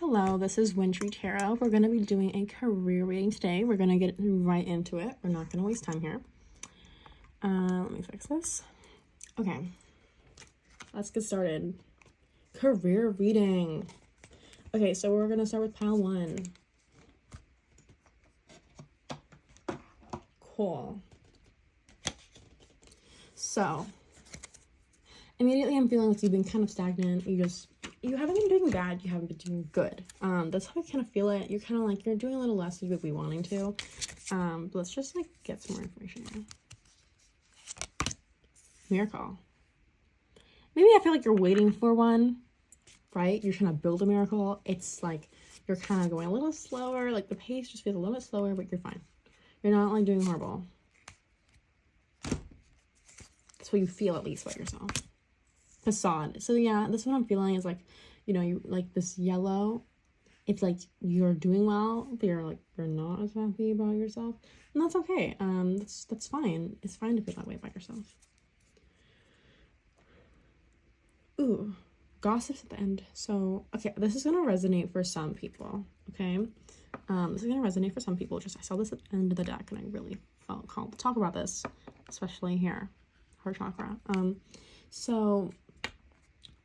Hello, this is Wintry Tarot. We're going to be doing a career reading today. We're going to get right into it. We're not going to waste time here. Let me fix this. Okay, let's get started. Career reading. Okay, so we're going to start with pile 1. Cool. So, immediately I'm feeling like you've been kind of stagnant. You haven't been doing bad, you haven't been doing good. That's how I kind of feel it. You're kind of like, you're doing a little less than you would be wanting to. But let's just like get some more information here. Miracle. Maybe I feel like you're waiting for one, right? You're trying to build a miracle. It's like you're kind of going a little slower. Like the pace just feels a little bit slower, but you're fine. You're not like doing horrible. That's what you feel at least about yourself. Facade. So yeah, this is what I'm feeling is like, you like this yellow. It's like you're doing well, but you're not as happy about yourself. And that's okay. That's fine. It's fine to feel that way about yourself. Ooh, gossips at the end. So, okay, this is gonna resonate for some people, okay? This is gonna resonate for some people. I saw this at the end of the deck and I really felt called to talk about this, especially here, heart chakra. So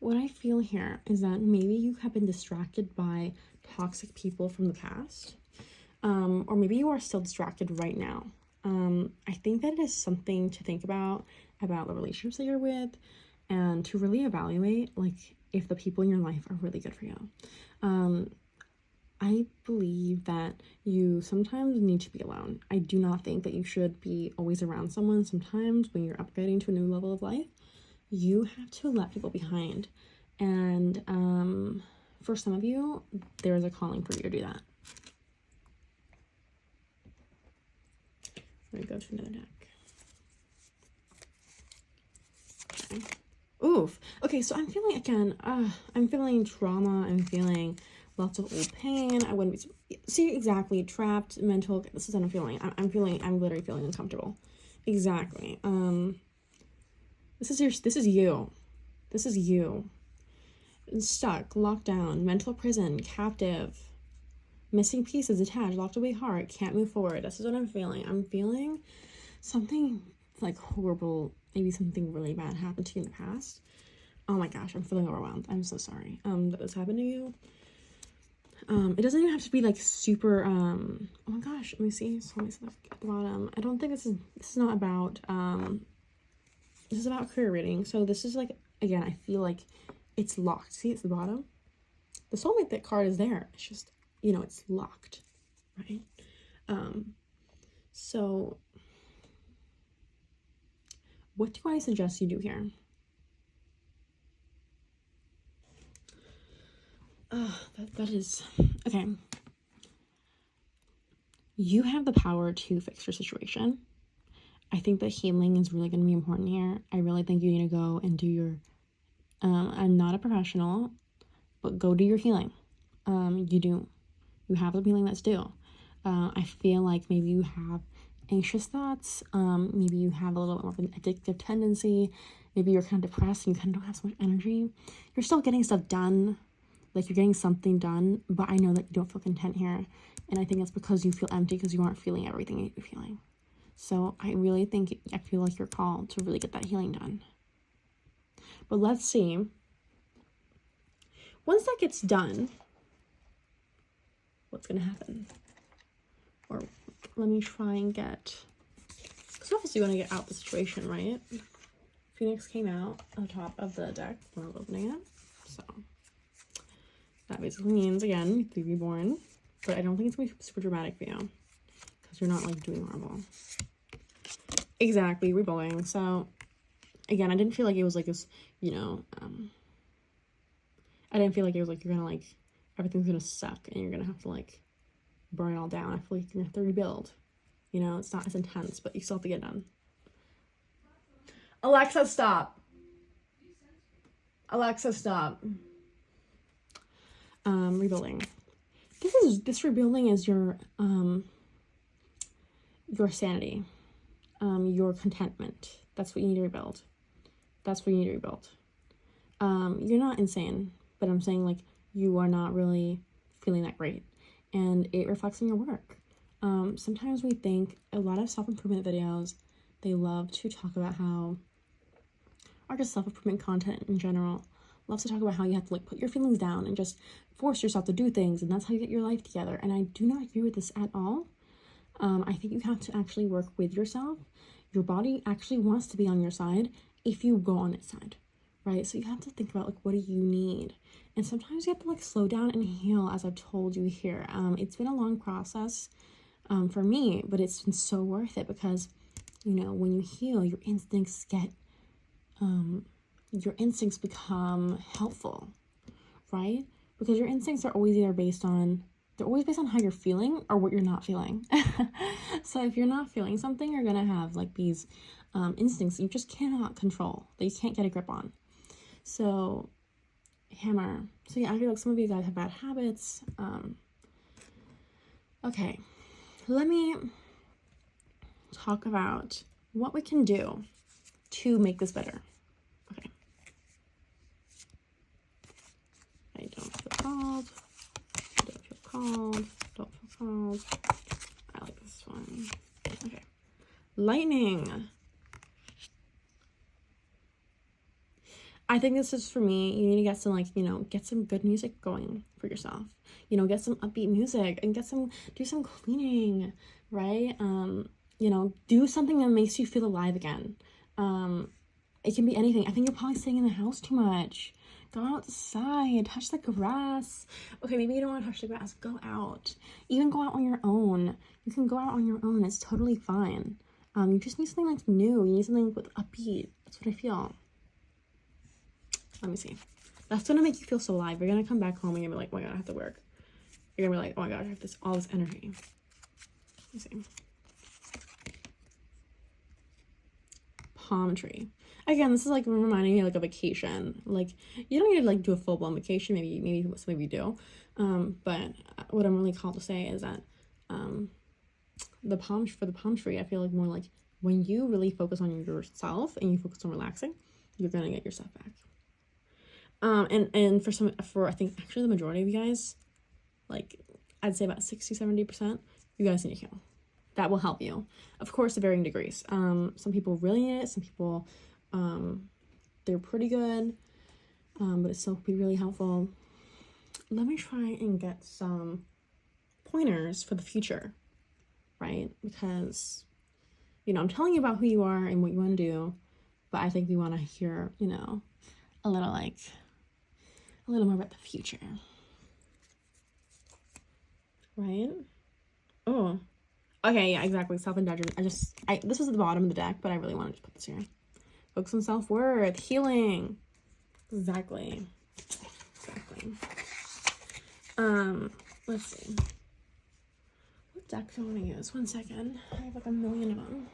what I feel here is that maybe you have been distracted by toxic people from the past, or maybe you are still distracted right now. I think that it is something to think about the relationships that you're with, and to really evaluate like if the people in your life are really good for you. I believe that you sometimes need to be alone. I do not think that you should be always around someone. Sometimes when you're upgrading to a new level of life, you have to let people behind. And for some of you, there's a calling for you to do that. Let me go to another deck. Okay. Oof. Okay, so I'm feeling, again, I'm feeling trauma. I'm feeling lots of old pain. I wouldn't be, see, exactly, trapped, mental. This is what I'm feeling. I'm literally feeling uncomfortable. Exactly. This is you. This is you. Stuck, locked down, mental prison, captive, missing pieces, attached, locked away heart, can't move forward. This is what I'm feeling. I'm feeling something like horrible, maybe something really bad happened to you in the past. Oh my gosh, I'm feeling overwhelmed. I'm so sorry that this happened to you. It doesn't even have to be like super oh my gosh, let me see. So let me see at the bottom. I don't think this is not about this is about career reading. So this is like, again, I feel like it's locked. See, it's the bottom. The soulmate that card is there. It's just, it's locked, right? So what do I suggest you do here? That is, okay. You have the power to fix your situation. I think that healing is really going to be important here. I really think you need to go and do your, I'm not a professional, but go do your healing. You have the healing that's due. I feel like maybe you have anxious thoughts. Maybe you have a little bit more of an addictive tendency. Maybe you're kind of depressed and you kind of don't have so much energy. You're still getting stuff done. Like you're getting something done, but I know that you don't feel content here. And I think that's because you feel empty because you aren't feeling everything you're feeling. So I really think, I feel like you're called to really get that healing done. But let's see. Once that gets done, what's going to happen? Or let me try and get, because obviously you want to get out the situation, right? Phoenix came out on top of the deck when I was opening it. So that basically means, again, be reborn. But I don't think it's going to be super dramatic for you, because you're not like doing horrible. Exactly, rebuilding. So again, I didn't feel like it was like this, I didn't feel like it was like you're gonna like, everything's gonna suck and you're gonna have to like burn it all down. I feel like you're gonna have to rebuild. It's not as intense, but you still have to get done. Alexa, stop. Alexa, stop. Rebuilding. This rebuilding is your sanity, your contentment. That's what you need to rebuild. That's what you need to rebuild. You're not insane, but I'm saying like you are not really feeling that great, and it reflects in your work. Sometimes we think a lot of self-improvement videos, they love to talk about how, or just self-improvement content in general, loves to talk about how you have to like put your feelings down and just force yourself to do things, and that's how you get your life together. And I do not agree with this at all. I think you have to actually work with yourself. Your body actually wants to be on your side if you go on its side, right? So you have to think about like, what do you need? And sometimes you have to like slow down and heal, as I've told you here. It's been a long process for me, but it's been so worth it, because, you know, when you heal, your instincts become helpful, right? Because your instincts are always either based on, they're always based on how you're feeling or what you're not feeling. So if you're not feeling something, you're gonna have like these instincts you just cannot control, that you can't get a grip on. So hammer. So yeah, I feel like some of you guys have bad habits. Okay, let me talk about what we can do to make this better. Okay. I don't feel called. Don't feel called. Don't feel called. I like this one. Okay. Lightning. I think this is for me. You need to get some, like, you know, get some good music going for yourself. You know, get some upbeat music and do some cleaning, right? You know, do something that makes you feel alive again. It can be anything. I think you're probably staying in the house too much. Go outside, touch the grass. Okay, maybe you don't want to touch the grass. Go out. Even go out on your own. You can go out on your own. It's totally fine. You just need something like new. You need something with upbeat. That's what I feel. Let me see. That's gonna make you feel so alive. You're gonna come back home and you're gonna be like, oh my god, I have to work. You're gonna be like, oh my god, I have all this energy. Let me see. Palm tree. Again, this is like reminding me like a vacation. Like, you don't need to like do a full-blown vacation. Maybe some of you do. But what I'm really called to say is that the palm tree, I feel like more like when you really focus on yourself and you focus on relaxing, you're gonna get yourself back. And for I think actually the majority of you guys, like I'd say about 60-70%, you guys need to heal. That will help you. Of course, to varying degrees. Some people really need it. Some people, they're pretty good, but it still be really helpful. Let me try and get some pointers for the future, right? Because, you know, I'm telling you about who you are and what you want to do, but I think we want to hear, you know, a little more about the future, right? Oh, okay, yeah, exactly. Self-indulgence. This was at the bottom of the deck, but I really wanted to put this here. Focus on self-worth, healing. Exactly. Let's see. What deck do I want to use? 1 second. I have like a million of them.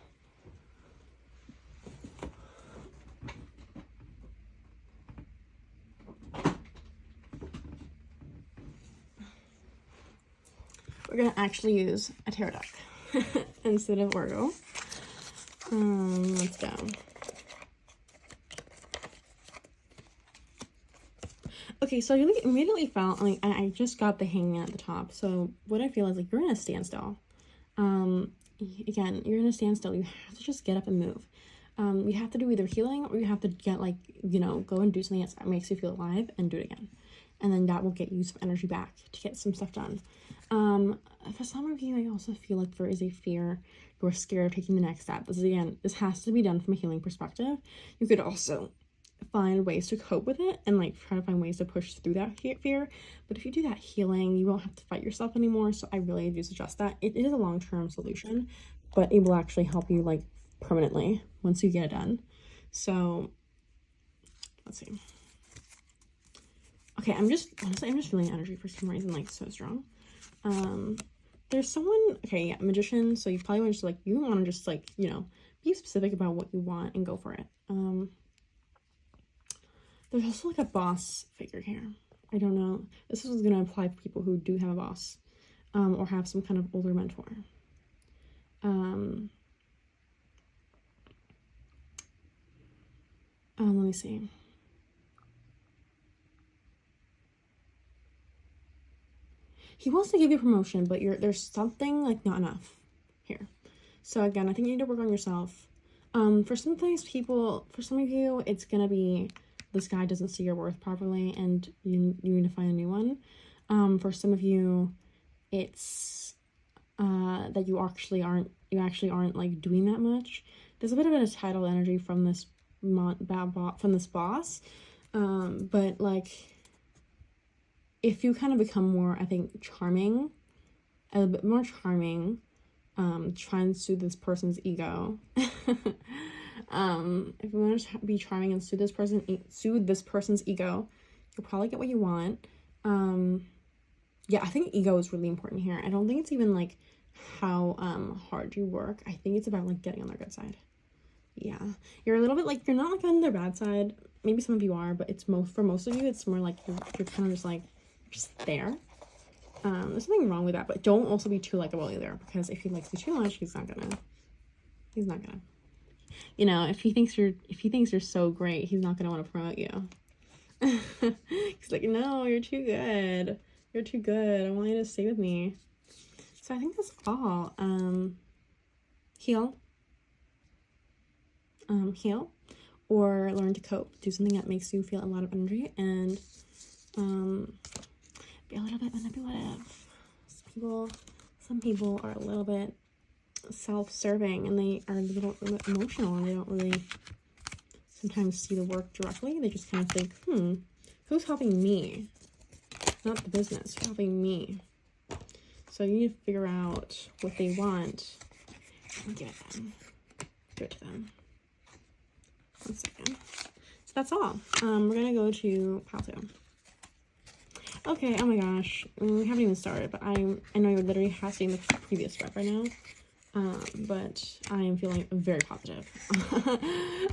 We're gonna actually use a tarot deck instead of Oracle. Let's go. Okay, so I really immediately felt like I just got the Hangman at the top. So what I feel is like you're in a standstill. Again, you're in a standstill. You have to just get up and move. You have to do either healing or you have to get like, you know, go and do something that makes you feel alive and do it again. And then that will get you some energy back to get some stuff done. For some of you, I also feel like there is a fear. You're scared of taking the next step. This has to be done from a healing perspective. You could also find ways to cope with it and like try to find ways to push through that fear. But if you do that healing, you won't have to fight yourself anymore. So I really do suggest that. It is a long-term solution, but it will actually help you like permanently once you get it done. So let's see. Okay, I'm just feeling energy for some reason like so strong. There's someone, okay, yeah, magician. So you probably want to just like, you want to just like, you know, be specific about what you want and go for it. There's also like a boss figure here. I don't know. This is going to apply for people who do have a boss, or have some kind of older mentor. Let me see. he wants to give you promotion, but there's something like not enough here. So again, I think you need to work on yourself. For some of these people, for some of you, it's gonna be this guy doesn't see your worth properly, and you need to find a new one. For some of you, it's that you actually aren't like doing that much. There's a bit of a title energy from this boss, but like if you kind of become more, I think, charming, a bit more charming, try and soothe this person's ego. If you want to be charming and soothe this person's ego, you'll probably get what you want. Yeah, I think ego is really important here. I don't think it's even like how hard you work. I think it's about like getting on their good side. Yeah, you're a little bit like, you're not like on their bad side. Maybe some of you are, but for most of you, it's more like you're kind of just like just there. There's nothing wrong with that, but don't also be too likable either, because if he likes you too much, he's not gonna, you know, if he thinks you're so great, he's not gonna want to promote you. He's like, no, you're too good. You're too good. I want you to stay with me. So I think that's all. Heal, or learn to cope. Do something that makes you feel a lot of energy, and be a little bit manipulative. Some people are a little bit self-serving, and they are a little emotional, and they don't really sometimes see the work directly. They just kind of think, who's helping me? Not the business, who's helping me? So you need to figure out what they want and give it them. Give it to them. 1 second. So that's all. We're gonna go to pile 2. Okay, oh my gosh, we haven't even started, but I know you're literally hasting the previous rep right now, but I am feeling very positive.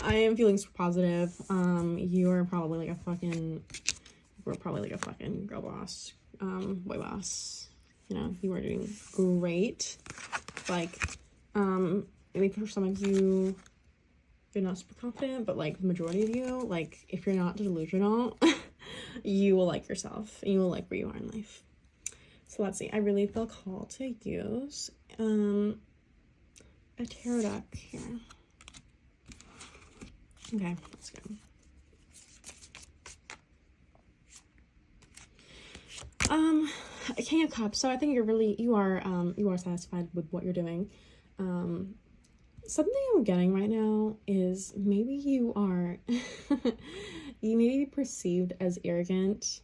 I am feeling super positive. You are probably like a fucking, girl boss, boy boss, you know, you are doing great. Like, maybe for some of you, you're not super confident, but like the majority of you, like if you're not delusional, you will like yourself and you will like where you are in life. So let's see, I really feel called to use a tarot deck here. Okay, that's good. King of Cups. So I think you are satisfied with what you're doing. Something I'm getting right now is maybe you are you may be perceived as arrogant.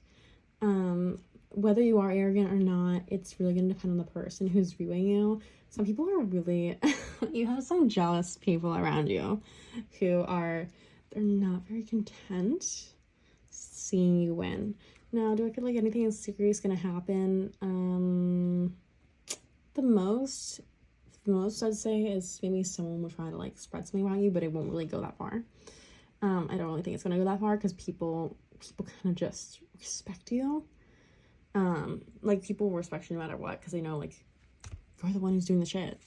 Whether you are arrogant or not, it's really going to depend on the person who's viewing you. Some people are really you have some jealous people around you who they're not very content seeing you win. Now, do I feel like anything is serious going to happen? The most I'd say is maybe someone will try to like spread something about you, but it won't really go that far. I don't really think it's gonna go that far, because people kind of just respect you. Like people will respect you no matter what, because they know like you're the one who's doing the shit.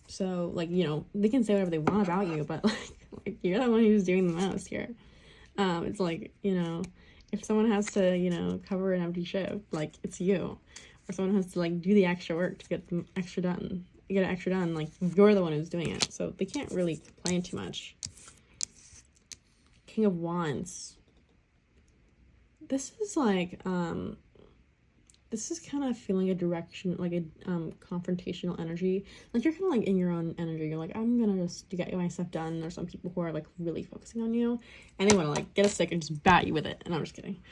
So like, you know, they can say whatever they want about you, but like you're the one who's doing the most here. It's like, you know, if someone has to, you know, cover an empty shift, like it's you. Or someone has to like do the extra work to get them extra done. Like you're the one who's doing it. So they can't really complain too much. King of Wands. This is like, this is kind of feeling a direction, like a confrontational energy. Like you're kind of like in your own energy. You're like, I'm gonna just get my stuff done. There's some people who are like really focusing on you, and they want to like get a stick and just bat you with it. And I'm just kidding.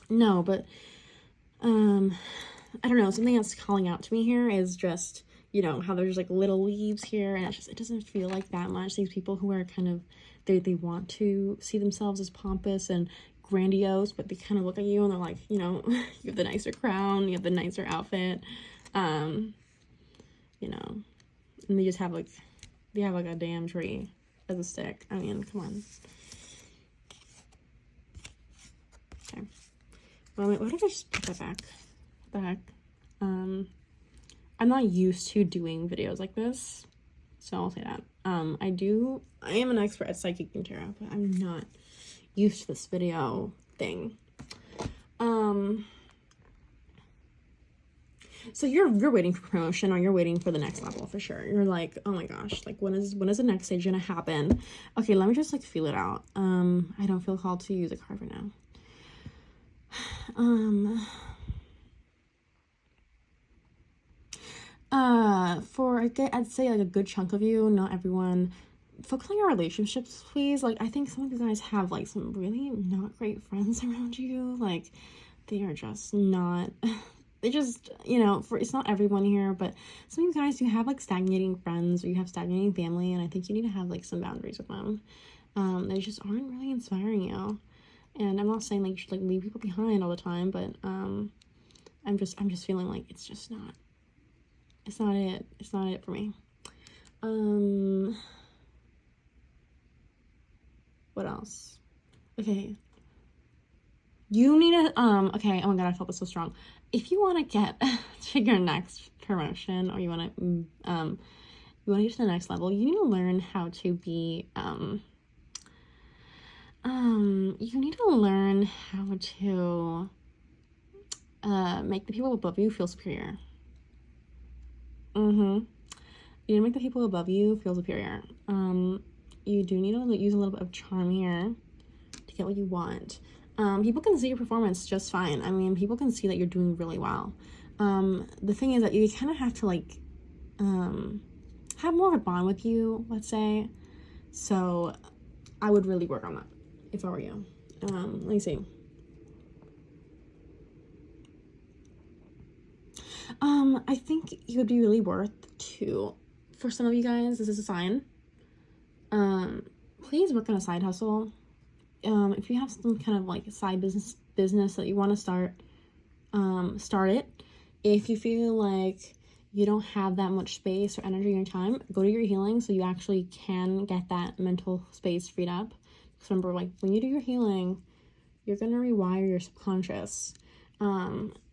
No, but I don't know, something that's calling out to me here is just, you know, how there's like little leaves here, and it doesn't feel like that much. These people who are kind of, they want to see themselves as pompous and grandiose, but they kind of look at you and they're like, you know, you have the nicer crown, you have the nicer outfit, you know, and they just have like, a damn tree as a stick. I mean, come on. Okay. Well, wait, what if I just put that back? What the heck? I'm not used to doing videos like this, so I'll say that. I am an expert at psychic and tarot, but I'm not used to this video thing. So you're waiting for promotion, or you're waiting for the next level for sure. You're like, oh my gosh, like when is the next stage gonna happen? Okay, let me just like feel it out. I don't feel called to use a card right now. I'd say like a good chunk of you, not everyone, focus on your relationships, please. Like, I think some of you guys have like some really not great friends around you. Like, they are just not, they just, you know, it's not everyone here, but some of you guys, you have like stagnating friends, or you have stagnating family, and I think you need to have like some boundaries with them. They just aren't really inspiring you. And I'm not saying like you should like leave people behind all the time, but I'm just feeling like it's not it for me. What else? Okay. You need to, okay, oh my god, I felt this so strong. If you want to get to your next promotion, or you want to get to the next level, you need to learn how to be, you need to learn how to, make the people above you feel superior. You need to make the people above you feel superior. You do need to use a little bit of charm here to get what you want. People can see your performance just fine. I mean, people can see that you're doing really well. The thing is that you kind of have to like have more of a bond with you, let's say. So I would really work on that if I were you. Let me see. I think it would be really worth to, for some of you guys, this is a sign. Please work on a side hustle. If you have some kind of like side business that you want to start it. If you feel like you don't have that much space or energy or time, go to your healing so you actually can get that mental space freed up. Because remember, like when you do your healing, you're gonna rewire your subconscious.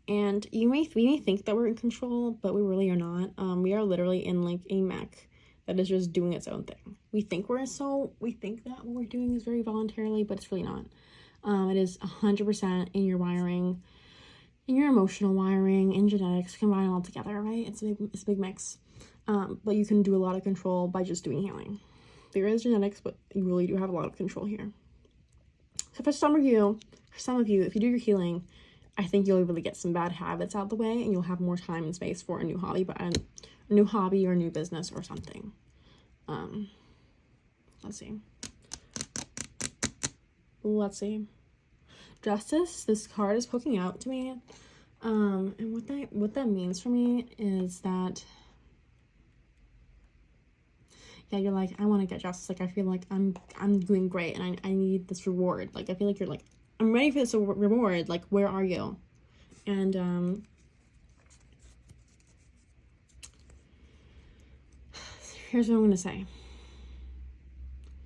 And we may think that we're in control, but we really are not. We are literally in like a mech that is just doing its own thing. We think that what we're doing is very voluntarily, but it's really not. It is 100% in your wiring, in your emotional wiring, in genetics, combine all together, right? It's a big mix. But you can do a lot of control by just doing healing. There is genetics, but you really do have a lot of control here. So for some of you, if you do your healing, I think you'll really get some bad habits out of the way, and you'll have more time and space for a new hobby, but a new hobby or a new business or something. Let's see. Justice, this card is poking out to me. And what that means for me is that, yeah, you're like, I want to get justice. Like, I feel like I'm doing great, and I need this reward. Like, I feel like you're like, I'm ready for this reward. Like, where are you? And here's what I'm gonna say.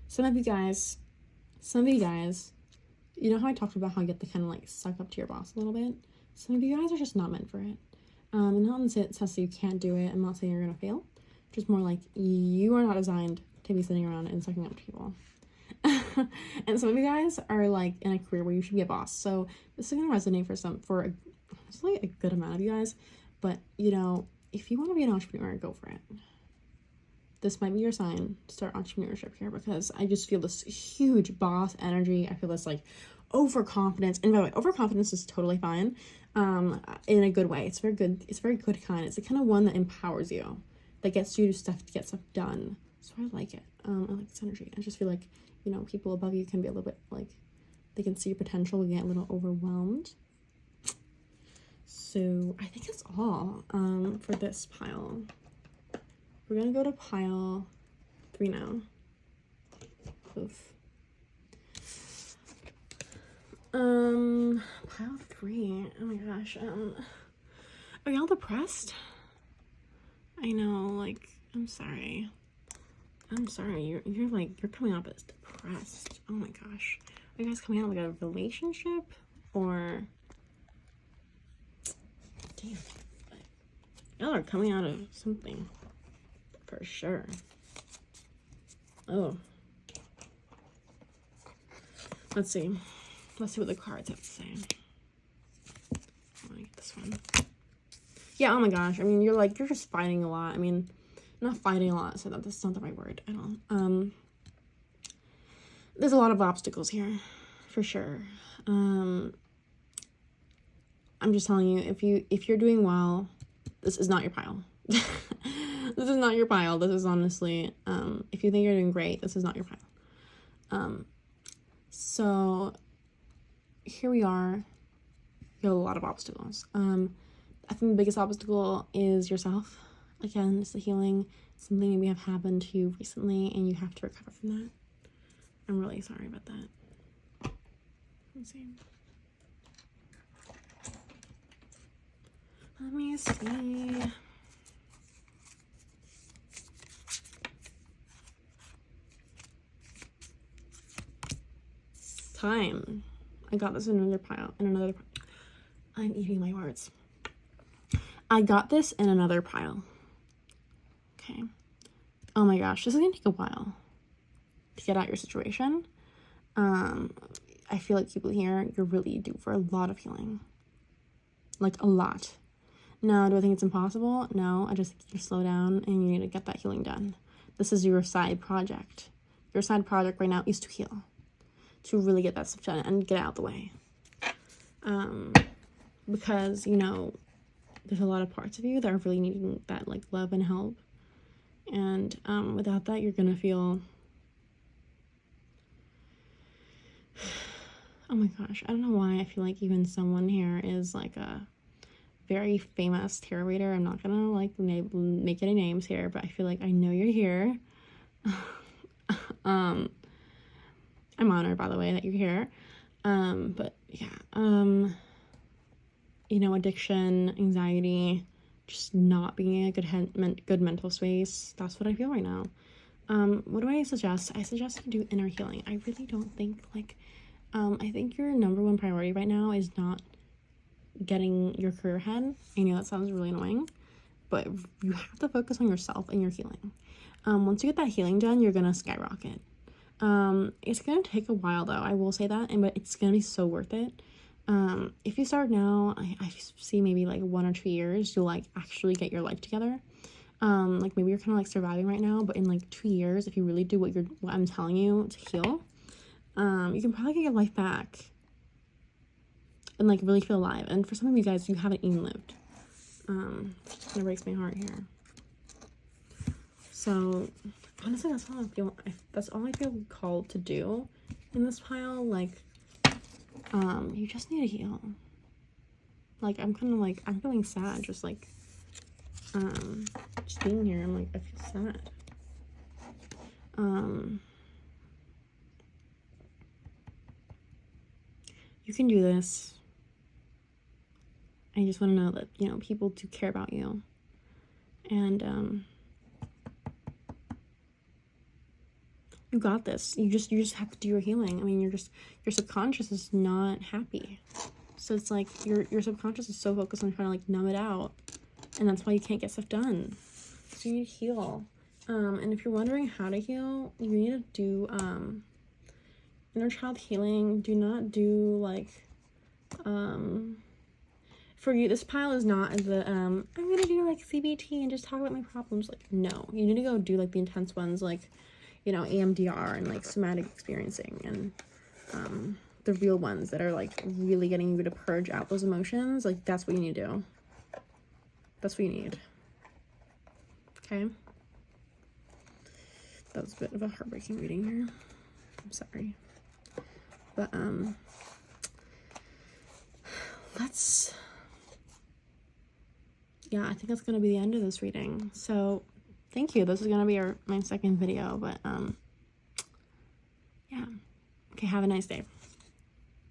Some of you guys, you know how I talked about how you get to kind of like suck up to your boss a little bit? Some of you guys are just not meant for it. And not in the sense that you can't do it. I'm not saying you're gonna fail. Just more like you are not designed to be sitting around and sucking up to people. And some of you guys are like in a career where you should be a boss. So this is gonna resonate for a good amount of you guys. But you know, if you want to be an entrepreneur, go for it. This might be your sign to start entrepreneurship here, because I just feel this huge boss energy. I feel this like overconfidence. And by the way, overconfidence is totally fine, in a good way. It's very good. It's very good kind. It's the kind of one that empowers you, that gets you to get stuff done. So I like it. I like this energy. I just feel like, you know, people above you can be a little bit like, they can see your potential and get a little overwhelmed. So I think that's all for this pile. We're gonna go to pile 3 now. Oof. Pile 3. Oh my gosh. Are y'all depressed? I know, like, I'm sorry. You're coming up as depressed. Oh my gosh. Are you guys coming out of like a relationship, or damn, y'all are coming out of something for sure. Oh, let's see what the cards have to say. I want to get this one. Yeah, oh my gosh. I mean, you're just fighting a lot. I mean, not fighting a lot, so that's not the right word at all. There's a lot of obstacles here, for sure. I'm just telling you, if you're doing well, this is not your pile. This is not your pile. This is honestly, if you think you're doing great, this is not your pile. So here we are. You have a lot of obstacles. I think the biggest obstacle is yourself. Again, it's the healing. Something maybe have happened to you recently and you have to recover from that. I'm really sorry about that. Let's see. Let me see. Time. I got this in another pile. I'm eating my words. I got this in another pile. Okay. Oh my gosh, this is gonna take a while to get out your situation. I feel like people here, you're really due for a lot of healing. Like, a lot. Now, do I think it's impossible? No, I just think you slow down and you need to get that healing done. This is your side project. Your side project right now is to heal. To really get that stuff done and get it out the way. Because, you know, there's a lot of parts of you that are really needing that, like, love and help. And without that, you're gonna feel... Oh my gosh, I don't know why I feel like even someone here is, like, a very famous tarot reader. I'm not gonna, like, make any names here, but I feel like I know you're here. I'm honored, by the way, that you're here. But, yeah, you know, addiction, anxiety, just not being in a good mental space. That's what I feel right now. What do I suggest? I suggest you do inner healing. I really don't think, like, I think your number one priority right now is not getting your career ahead. I know that sounds really annoying, but you have to focus on yourself and your healing. Once you get that healing done, you're gonna skyrocket. It's gonna take a while though, I will say that, but it's gonna be so worth it. If you start now, I see maybe like 1 or 2 years, you'll like actually get your life together. Like maybe you're kind of like surviving right now, but in like 2 years, if you really do what I'm telling you to heal, you can probably get your life back and like really feel alive. And for some of you guys, you haven't even lived. It kind of breaks my heart here. So honestly, that's all I feel. That's all I feel called to do in this pile. Like, you just need to heal. Like, I'm kind of like, I'm feeling sad. Just like, just being here. I'm like, I feel sad. You can do this. I just want to know that, you know, people do care about you. And, you got this. You just have to do your healing. I mean, your subconscious is not happy. So it's like your subconscious is so focused on trying to like numb it out. And that's why you can't get stuff done. So you need to heal. And if you're wondering how to heal, you need to do inner child healing. Do not do like for you, this pile is not the I'm gonna do like CBT and just talk about my problems. Like, no, you need to go do like the intense ones, like, you know, EMDR and like somatic experiencing, and the real ones that are like really getting you to purge out those emotions. Like, that's what you need to do. That's what you need. Okay, that was a bit of a heartbreaking reading here. I'm sorry, but yeah, I think that's gonna be the end of this reading. So thank you. This is gonna be my second video, but yeah. Okay, have a nice day.